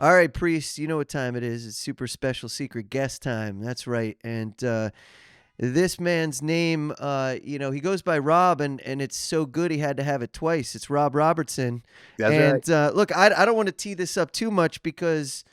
All right, Priest, you know what time it is. It's super special secret guest time. That's right. And this man's name, he goes by Rob, and it's so good he had to have it twice. It's Rob Robertson. That's right. And look, I don't want to tee this up too much because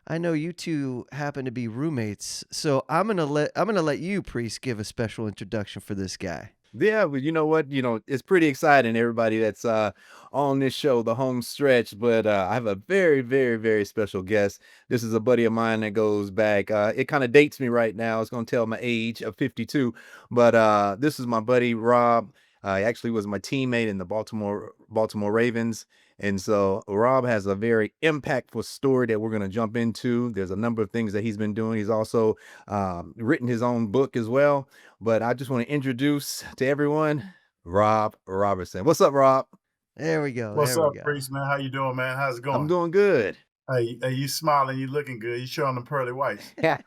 I know you two happen to be roommates. So I'm gonna let you, Priest, give a special introduction for this guy. Yeah, well, you know what? It's pretty exciting, everybody that's on this show, the home stretch. But I have a very, very, very special guest. This is a buddy of mine that goes back. It kind of dates me right now. It's going to tell my age of 52. But this is my buddy Rob. He actually was my teammate in the Baltimore Ravens. And so Rob has a very impactful story that we're going to jump into. There's a number of things that he's been doing. He's also written his own book as well. But I just want to introduce to everyone Rob Robertson. What's up, Rob? There we go. What's There we up, go. Priest, man? How you doing, man? How's it I'm going? doing good. Hey, you smiling, you looking good. You showing them pearly whites. Yeah,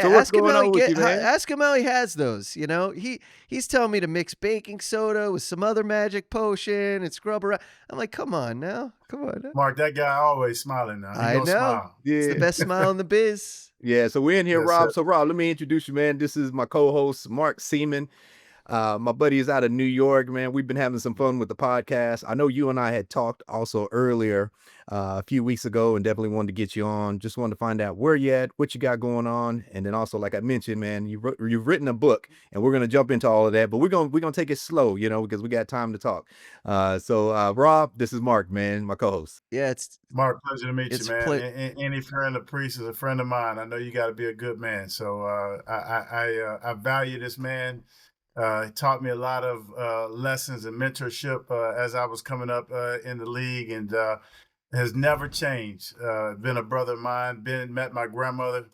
So what's going on with you, man? ask him how he has those. He's telling me to mix baking soda with some other magic potion and scrub around. I'm like, come on now, come on now. Mark, that guy always smiling now. He I gonna know smile. it's the Yeah. best smile in the biz. Yeah, so we're in here, Yes, Rob. sir. So Rob, let me introduce you, man. This is my co-host, Mark Seaman. My buddy is out of New York, man. We've been having some fun with the podcast. I know you and I had talked also earlier a few weeks ago and definitely wanted to get you on. Just wanted to find out where you at, what you got going on. And then also, like I mentioned, man, you've written a book and we're going to jump into all of that, but we're going to take it slow, because we got time to talk. So Rob, this is Mark, man, my co-host. Yeah, it's Mark, pleasure to meet you, it's man. Any friend of Priest is a friend of mine. I know you got to be a good man. So I value this man. He taught me a lot of lessons and mentorship as I was coming up in the league, and has never changed. Been a brother of mine. Met my grandmother.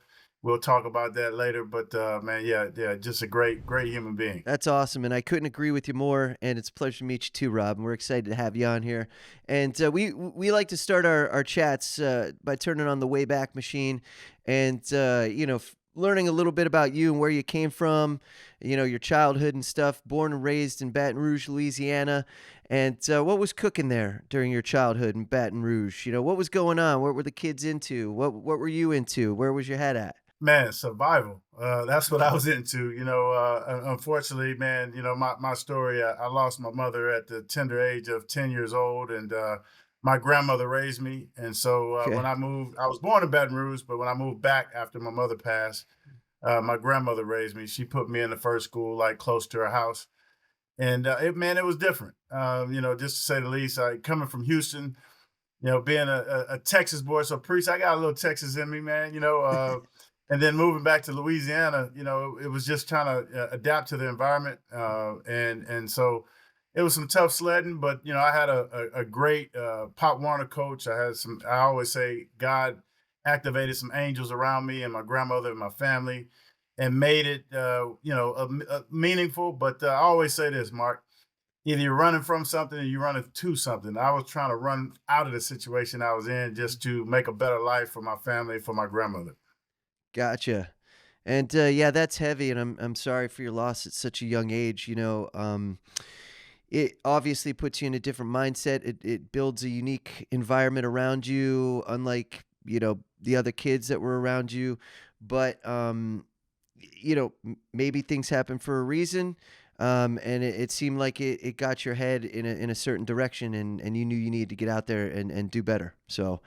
We'll talk about that later. But man, yeah, just a great human being. That's awesome, and I couldn't agree with you more. And it's a pleasure to meet you too, Rob. And we're excited to have you on here. And we like to start our chats by turning on the Wayback Machine, and learning a little bit about you and where you came from, your childhood and stuff. Born and raised in Baton Rouge, Louisiana. And what was cooking there during your childhood in Baton Rouge? What was going on? What were the kids into? What were you into? Where was your head at? Man, survival. That's what I was into. Unfortunately, man, my story, I lost my mother at the tender age of 10 years old, and my grandmother raised me. And so when Okay. I moved, I was born in Baton Rouge, but when I moved back after my mother passed, my grandmother raised me. She put me in the first school, like close to her house. And it was different, just to say the least. Coming from Houston, being a Texas boy. So, Priest, I got a little Texas in me, man, and then moving back to Louisiana, it was just trying to adapt to the environment. And so it was some tough sledding, but, I had a great Pop Warner coach. I always say God activated some angels around me and my grandmother and my family and made it, meaningful. But I always say this, Mark, either you're running from something or you're running to something. I was trying to run out of the situation I was in just to make a better life for my family, for my grandmother. Gotcha. And yeah, that's heavy, and I'm sorry for your loss at such a young age. It obviously puts you in a different mindset. It builds a unique environment around you, unlike the other kids that were around you. But maybe things happen for a reason. And it seemed like it got your head in a certain direction, and you knew you needed to get out there and do better. So,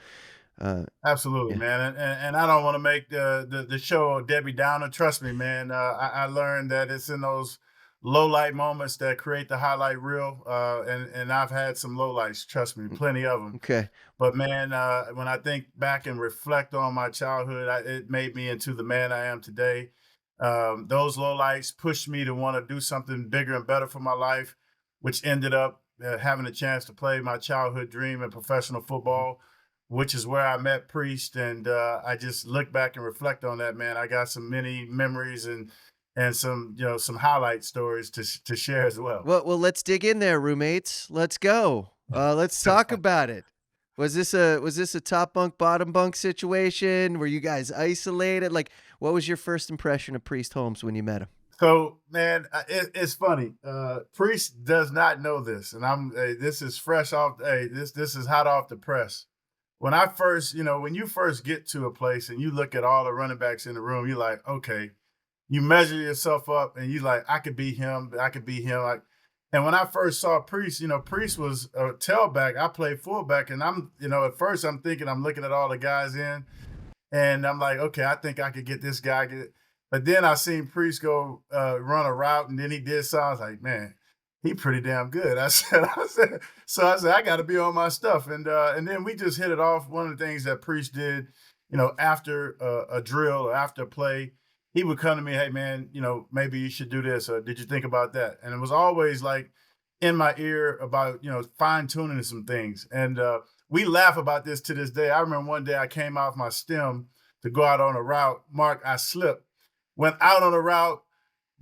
uh, Absolutely, yeah. man. And I don't want to make the show Debbie Downer. Trust me, man. I learned that it's in those low light moments that create the highlight reel. And I've had some low lights, trust me, Mm, plenty of them. okay. But man, when I think back and reflect on my childhood, it made me into the man I am today. Those lowlights pushed me to want to do something bigger and better for my life, which ended up having a chance to play my childhood dream in professional Mhm. football, which is where I met Priest. And I just look back and reflect on that, man. I got some many memories and some highlight stories to share as well. Well, let's dig in there, roommates. Let's go. Let's talk about it. Was this a top bunk, bottom bunk situation? Were you guys isolated? Like, what was your first impression of Priest Holmes when you met him? So, man, it's funny. Priest does not know this, and this is fresh off. Hey, this is hot off the press. when I first, when you first get to a place and you look at all the running backs in the room, you're like, okay, you measure yourself up and you like, I could be him, I could be him. Like, and when I first saw Priest, Priest was a tailback. I played fullback, and at first I'm thinking I'm looking at all the guys in, and I'm like, okay, I think I could get this guy. But then I seen Priest go run a route, and then he did so. I was like, man, he pretty damn good. So I said, I got to be on my stuff, and then we just hit it off. One of the things that Priest did, after a drill or after a play, he would come to me, hey man, maybe you should do this, or did you think about that? And it was always like in my ear about fine tuning some things, and we laugh about this to this day. I remember one day I came off my stem to go out on a route. Mark, I slipped, went out on a route,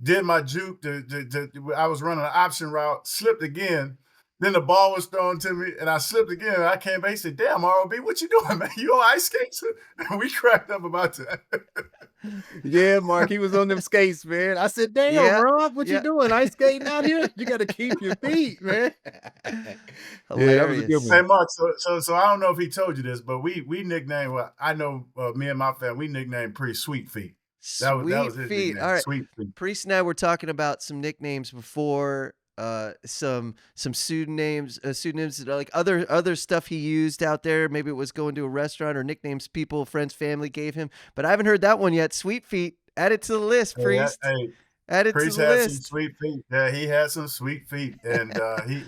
did my juke. I was running an option route, slipped again. Then the ball was thrown to me, and I slipped again. And I came back. He said, "Damn, ROB, what you doing, man? You on ice skates?" And we cracked up about that. Yeah, Mark, he was on them skates, man. I said, "Damn, Yeah, Rob, what you yeah. doing? Ice skating out here? You got to keep your feet, man." Yeah, that was a good Hey, one. Mark. So I don't know if he told you this, but we nicknamed. Well, I know me and my family, we nicknamed Pretty Sweet Feet. That was Sweet his feet. All nickname, right. Sweet Feet. Priest and I were talking about some nicknames before, some pseudonyms that are like other stuff he used out there. Maybe it was going to a restaurant or nicknames people, friends, family gave him. But I haven't heard that one yet. Sweet feet. Add it to the list, Priest. Hey, Add it to Priest the had some list. sweet feet. Yeah, he had some sweet feet, and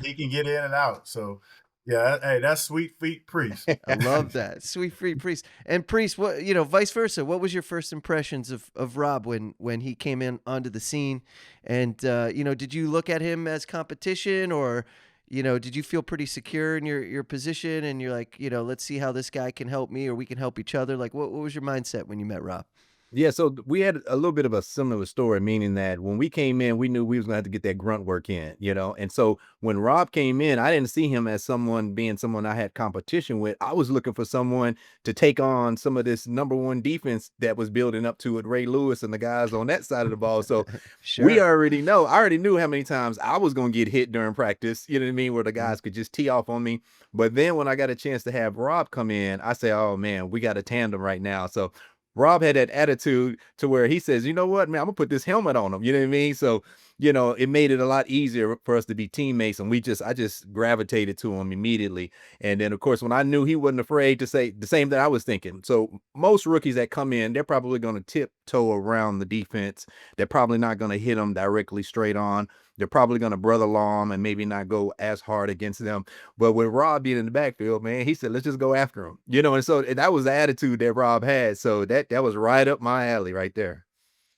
he can get in and out. So yeah, hey, that's Sweet Feet Priest. I love that. Sweet free priest. And priest, what vice versa. What was your first impressions of Rob when he came in onto the scene? And did you look at him as competition, or did you feel pretty secure in your position and you're like, let's see how this guy can help me or we can help each other? Like what was your mindset when you met Rob? Yeah, so we had a little bit of a similar story, meaning that when we came in, we knew we was gonna have to get that grunt work in, you know. And so when Rob came in, I didn't see him as someone I had competition with. I was looking for someone to take on some of this number one defense that was building up to it, Ray Lewis and the guys on that side of the ball. So Sure. I already knew how many times I was gonna get hit during practice, you know what I mean, where the Mhm. guys could just tee off on me. But then when I got a chance to have Rob come in, I say, oh man, we got a tandem right now. So Rob had that attitude to where he says, "You know what, man? I'm gonna put this helmet on him." You know what I mean? So, it made it a lot easier for us to be teammates, and I just gravitated to him immediately. And then, of course, when I knew he wasn't afraid to say the same thing I was thinking. So, most rookies that come in, they're probably going to tiptoe around the defense. They're probably not going to hit them directly straight on. They're probably going to brother law 'em and maybe not go as hard against them. But with Rob being in the backfield, man, he said, "Let's just go after him." And that was the attitude that Rob had. So that was right up my alley right there.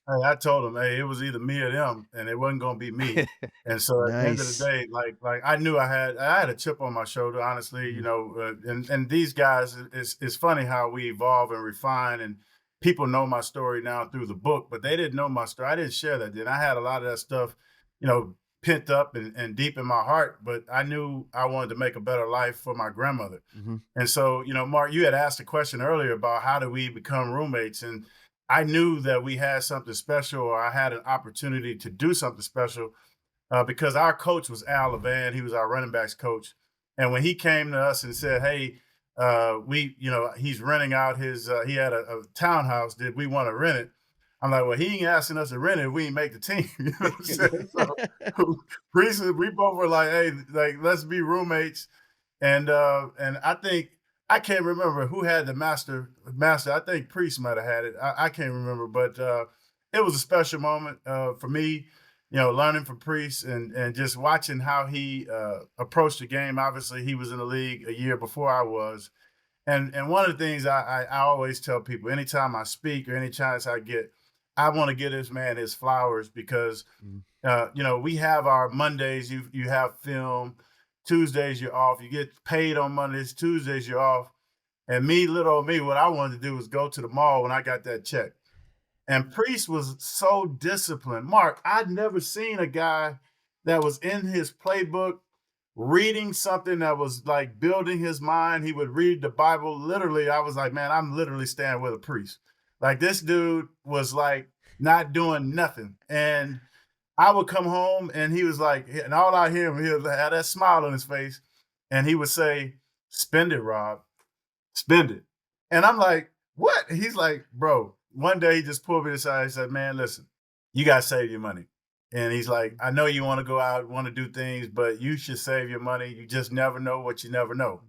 Hey, I told him, hey, it was either me or them, and it wasn't gonna be me. And so at the end of the Nice. day, like I knew I had a chip on my shoulder, honestly, Mhm. and these guys, it's funny how we evolve and refine, and people know my story now through the book, but they didn't know my story. I didn't share that then. I had a lot of that stuff, you know, pent up and deep in my heart, but I knew I wanted to make a better life for my grandmother. Mhm. And so, Mark, you had asked a question earlier about how do we become roommates, and I knew that we had something special, or I had an opportunity to do something special because our coach was Al Levan. He was our running backs coach, and when he came to us and said, "Hey, he's renting out his, he had a townhouse. Did we want to rent it?" I'm like, "Well, he ain't asking us to rent it if we ain't make the team." You know what I'm saying? So recently, we both were like, "Hey, like let's be roommates." And I think I can't remember who had the master. I think Priest might have had it. I can't remember, but it was a special moment for me, learning from Priest and just watching how he approached the game. Obviously, he was in the league a year before I was, and one of the things I always tell people, anytime I speak or any chance I get, I want to give this man his flowers because Mhm. we have our Mondays, you have film, Tuesdays you're off, you get paid on Mondays, Tuesdays you're off. And me, little old me, what I wanted to do was go to the mall when I got that check. And Priest was so disciplined. Mark, I'd never seen a guy that was in his playbook reading something that was like building his mind. He would read the Bible. Literally, I was like, man, I'm literally standing with a priest. Like this dude was like not doing nothing. And I would come home and he was like, and all I hear him, he would have that smile on his face. And he would say, "Spend it, Rob." spend it. And I'm like, what? He's like, bro, one day he just pulled me aside. He said, man, listen, you got to save your money. And he's like, I know you want to go out, want to do things, but you should save your money. You just never know what you never know.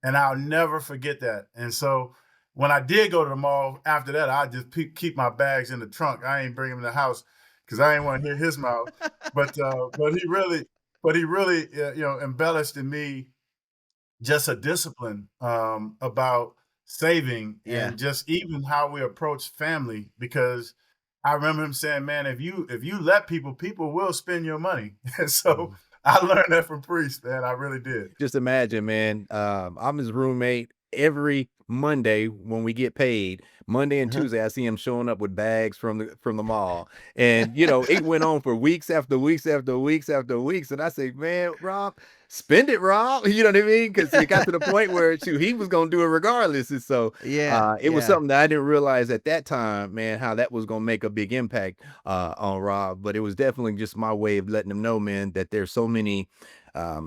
And I'll never forget that. And so when I did go to the mall after that, I just keep my bags in the trunk. I ain't bring them in the house because I ain't want to hear his mouth. But he really embellished in me just a discipline about saving Yeah. and just even how we approach family. Because I remember him saying, "Man, if you let people, people will spend your money." And so Mhm. I learned that from Priest, man. I really did. Just imagine, man, I'm his roommate every Monday when we get paid. Monday and Uh-huh. Tuesday, I see him showing up with bags from the mall. And, you know, it went on for weeks after weeks after weeks after weeks. And I say, man, Rob, spend it, Rob. You know what I mean? Because it got to the point where shoot, he was gonna do it regardless. And so Yeah, it was yeah. something that I didn't realize at that time, man, how that was gonna make a big impact on Rob. But it was definitely just my way of letting him know, man, that there's so many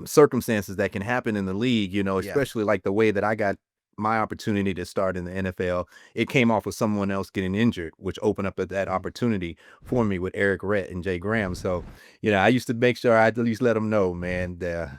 circumstances that can happen in the league, you know, Yeah. especially like the way that I got my opportunity to start in the NFL. It came off with someone else getting injured, which opened up that Mhm. opportunity for me with Eric Rett and Jay Graham. So, you know, I used to make sure I at least let them know, man,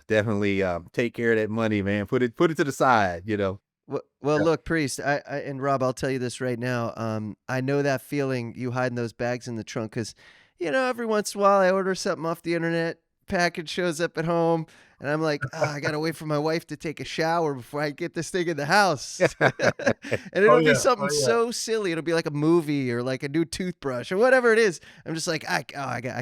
definitely take care of that money, man. Put it to the side, you know. Well, Yeah. look, Priest, and Rob, I'll tell you this right now. I know that feeling you hiding those bags in the trunk because, every once in a while I order something off the internet, package shows up at home, and I'm like, I gotta wait for my wife to take a shower before I get this thing in the house. And Oh it'll be yeah. something Oh yeah. so silly. It'll be like a movie or like a new toothbrush or whatever it is. I'm just like, I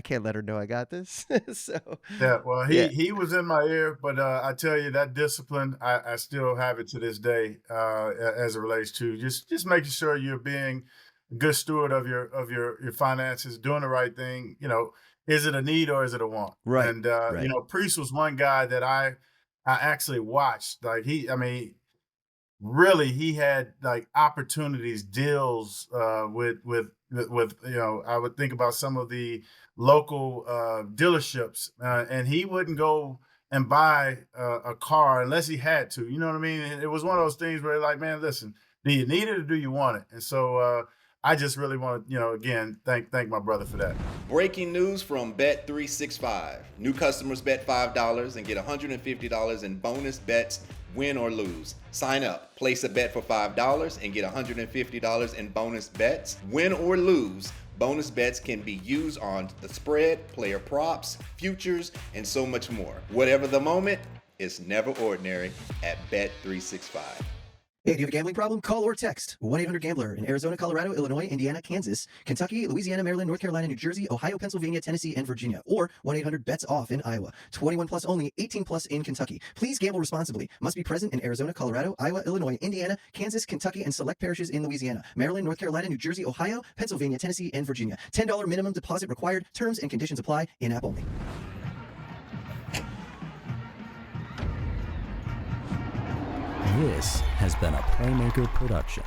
can't let her know I got this. So, Yeah, well, he yeah, he was in my ear, but I tell you that discipline, I still have it to this day, as it relates to just making sure you're being a good steward of your finances, doing the right thing. Is it a need or is it a want? right, And right. Priest was one guy that I actually watched. Like I mean, really he had like opportunities, deals with I would think about some of the local dealerships, and he wouldn't go and buy a car unless he had to. You know what I mean? And it was one of those things where like, man, listen, do you need it or do you want it? And so I just really want to, again, thank my brother for that. Breaking news from Bet365. New customers bet $5 and get $150 in bonus bets, win or lose. Sign up, place a bet for $5 and get $150 in bonus bets, win or lose. Bonus bets can be used on the spread, player props, futures, and so much more. Whatever the moment, it's never ordinary at Bet365. Hey, do you have a gambling problem? Call or text 1-800-GAMBLER in Arizona, Colorado, Illinois, Indiana, Kansas, Kentucky, Louisiana, Maryland, North Carolina, New Jersey, Ohio, Pennsylvania, Tennessee, and Virginia. Or 1-800-BETS-OFF in Iowa. 21 plus only, 18 plus in Kentucky. Please gamble responsibly. Must be present in Arizona, Colorado, Iowa, Illinois, Indiana, Kansas, Kentucky, and select parishes in Louisiana, Maryland, North Carolina, New Jersey, Ohio, Pennsylvania, Tennessee, and Virginia. $10 minimum deposit required. Terms and conditions apply. In-app only. This has been a Playmaker production.